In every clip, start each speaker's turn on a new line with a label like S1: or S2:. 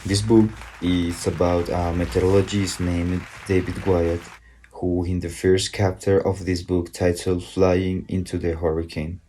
S1: This book is about a meteorologist named David Wyatt, who, in the first chapter of this book titled Flying into the Hurricane,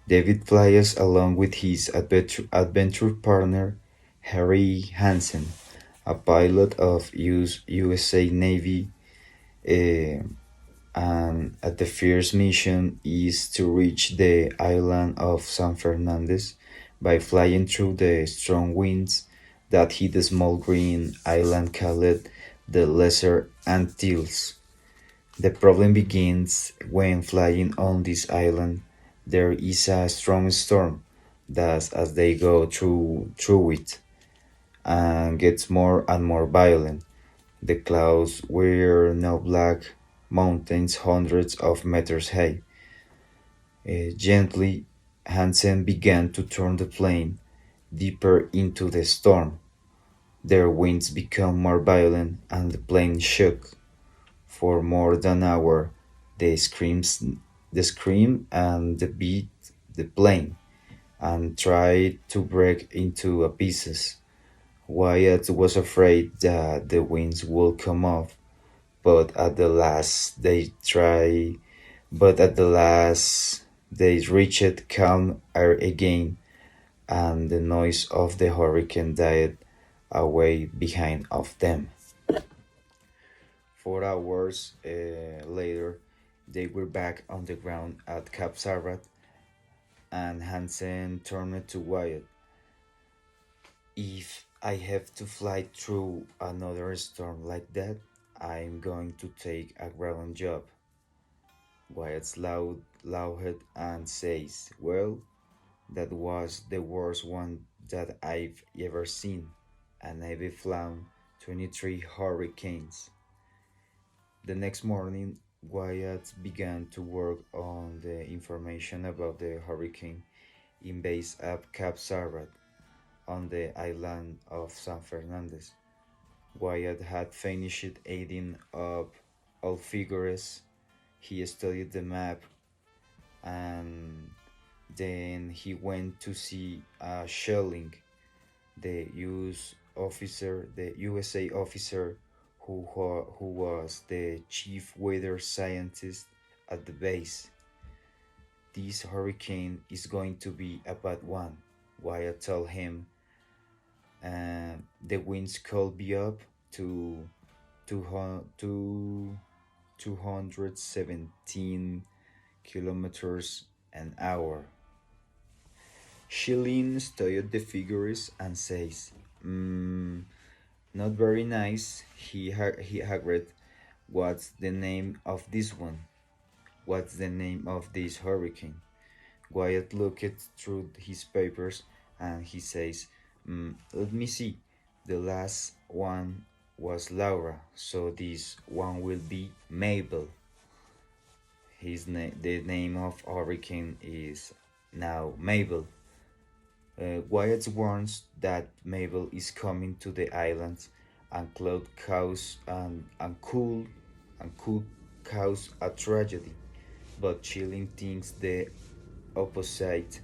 S1: David flies along with his adventure partner, Harry Hansen, a pilot of USA Navy, uh, and at the first mission is to reach the island of San Fernandez by flying through the strong winds that hit the small green island called the Lesser Antilles. The problem begins when flying on this island there is a strong storm that as they go through it and gets more and more violent. The clouds were now black mountains hundreds of meters high. Gently, Hansen began to turn the plane deeper into the storm. Their winds became more violent and the plane shook. For more than an hour, the scream and the beat the plane and tried to break into pieces. Wyatt was afraid that the winds would come off, but at the last they try but at the last they reached calm air again, and the noise of the hurricane died away behind of them. 4 hours later, they were back on the ground at Cap Sarrat, and Hansen turned to Wyatt. If I have to fly through another storm like that, I'm going to take a ground job. Wyatt's loud and says, "Well, that was the worst one that I've ever seen, and I've flown 23 hurricanes." The next morning, Wyatt began to work on the information about the hurricane in base at Cap Sarrat on the island of San Fernandez. Wyatt had finished adding up all figures. He studied the map and then he went to see Schelling, the USA officer who was the chief weather scientist at the base. "This hurricane is going to be a bad one," Wyatt told him. The winds could be up to 217 kilometers an hour. Schilling studied the figures and says, "Not very nice." He agreed. "What's the name of this one? What's the name of this hurricane?" Wyatt looked through his papers and he says, "Let me see. The last one was Laura, so this one will be Mabel." The name of hurricane is now Mabel. Wyatt warns that Mabel is coming to the island and could cause a tragedy, but Chilling thinks the opposite,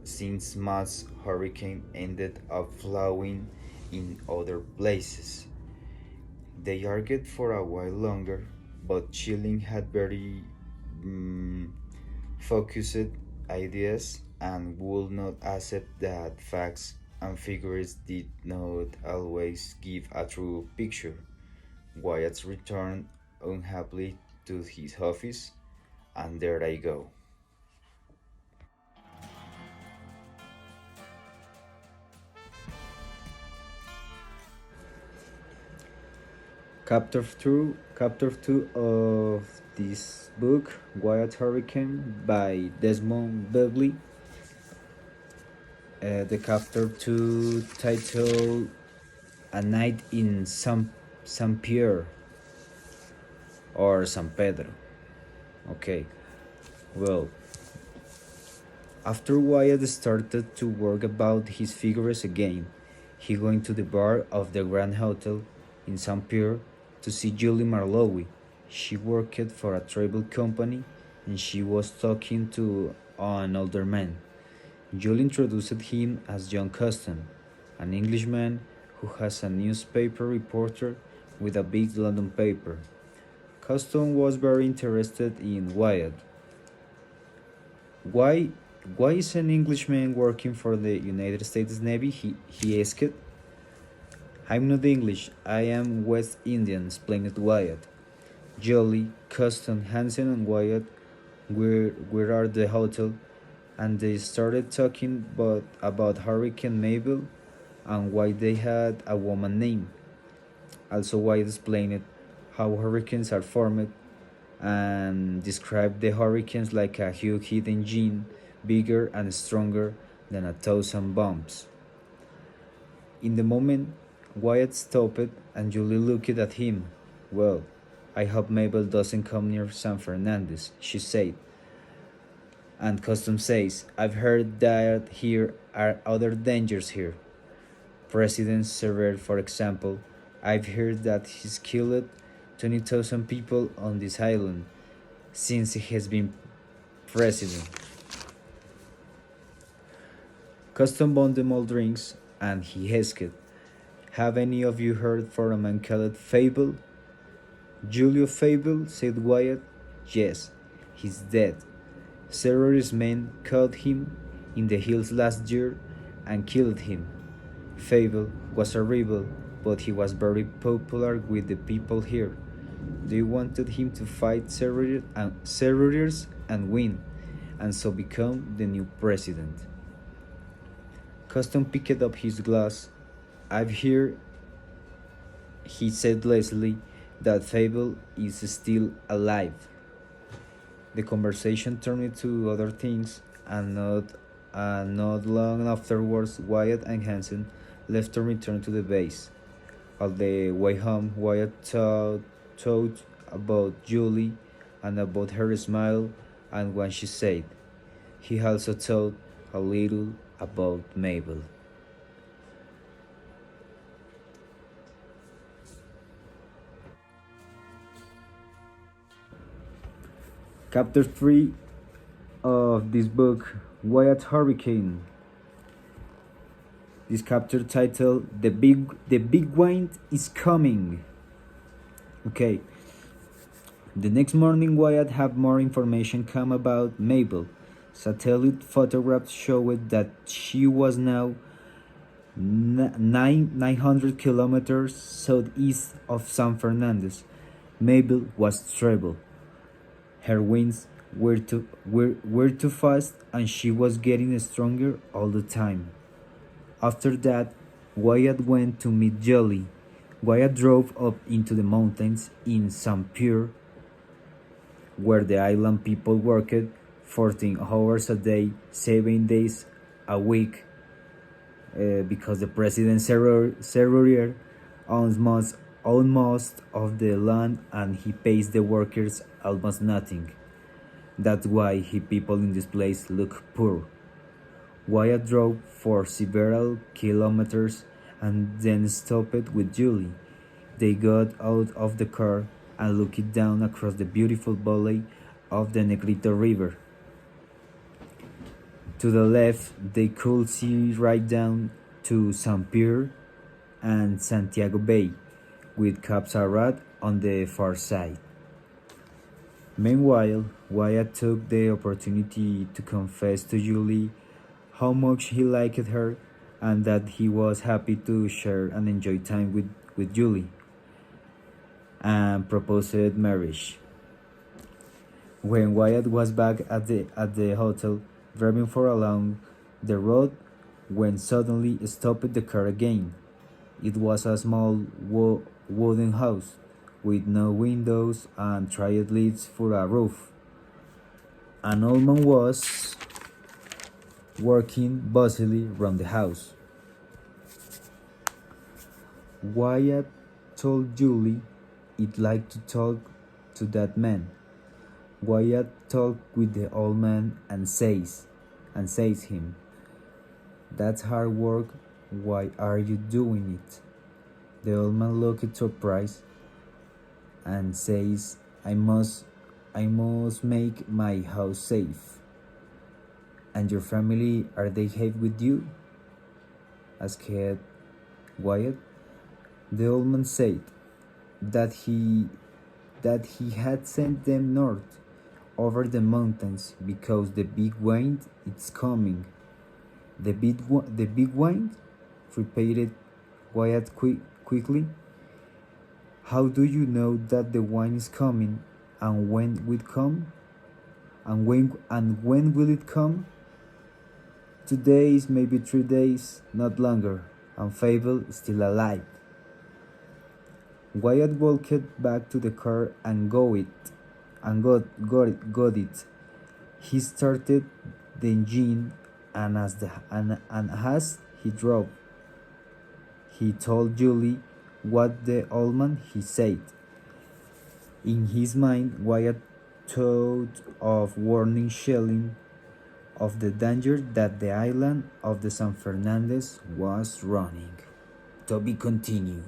S1: since most hurricane ended up flowing in other places. They argued for a while longer, but Chilling had very focused ideas and would not accept that facts and figures did not always give a true picture. Wyatt returned unhappily to his office, and there I go. Chapter 2 of this book, Wyatt Hurricane by Desmond Bebley. The chapter 2 titled A Night in San Pierre or San Pedro. Okay, well, after Wyatt started to work about his figures again, he went to the bar of the Grand Hotel in St. Pierre to see Julie Marlowe. She worked for a travel company and she was talking to an older man. Julie introduced him as John Custom. an Englishman who has a newspaper reporter with a big London paper. Custom was very interested in Wyatt. Why why is an Englishman working for the United States Navy? He asked. I'm not English, I am West Indian, explained Wyatt. Jolly, Custom, Hansen, and Wyatt were at the hotel, and they started talking about Hurricane Mabel and why they had a woman name. Also, Wyatt explained how hurricanes are formed and described the hurricanes like a huge heat engine, bigger and stronger than 1,000 bombs. In the moment, Wyatt stopped and Julie looked at him. Well, I hope Mabel doesn't come near San Fernandez, she said. And Custom says, I've heard that here are other dangers here. President Sever, for example, I've heard that he's killed 20,000 people on this island since he has been president. Custom bought them all drinks, and he asked, have any of you heard for a man called Fable? Julio Fable, said Wyatt. Yes, he's dead. Severus men caught him in the hills last year and killed him. Fable was a rebel, but he was very popular with the people here. They wanted him to fight Serruriers and win, and so become the new president. Custom picked up his glass. I've heard, he said Leslie, that Fable is still alive. The conversation turned to other things, and not long afterwards, Wyatt and Hansen left to return to the base. On the way home, Wyatt thought about Julie and about her smile and what she said. He also thought a little about Mabel. Chapter 3 of this book, Wyatt Hurricane. This chapter titled The Big Wind is Coming. Okay. The next morning, Wyatt had more information come about Mabel. Satellite photographs showed that she was now 900 kilometers southeast of San Fernandez. Mabel was treble. Her winds were too fast, and she was getting stronger all the time. After that, Wyatt went to meet Jolly. Wyatt drove up into the mountains in St. Pierre, where the island people worked 14 hours a day, 7 days a week, because the president Serrurier owns most of the land and he pays the workers almost nothing. That's why he people in this place look poor. Wyatt drove for several kilometers and then stopped with Julie. They got out of the car and looked down across the beautiful valley of the Negrito River. To the left, they could see right down to St. Pierre and Santiago Bay, with Cap Sarrat on the far side. Meanwhile, Wyatt took the opportunity to confess to Julie how much he liked her and that he was happy to share and enjoy time with Julie, and proposed marriage. When Wyatt was back at the hotel, driving for along the road, when suddenly stopped the car again. It was a small wooden house with no windows and tried leads for a roof. An old man was working busily round the house. Wyatt told Julie he'd like to talk to that man. Wyatt talked with the old man and says him, "That's hard work. Why are you doing it?" The old man looked surprised and says, I must make my house safe." "And your family, are they here with you?" asked Wyatt. The old man said that he had sent them north over the mountains because the big wind is coming. The big wind? Repeated Wyatt quickly. How do you know that the wind is coming, and when will it come? And when will it come? 2 days, maybe 3 days, not longer, and Fable is still alive. Wyatt walked back to the car and got it. He started the engine, and as he drove, he told Julie what the old man he said. In his mind, Wyatt thought of warning Shelling of the danger that the island of the San Fernandez was running. To be continued.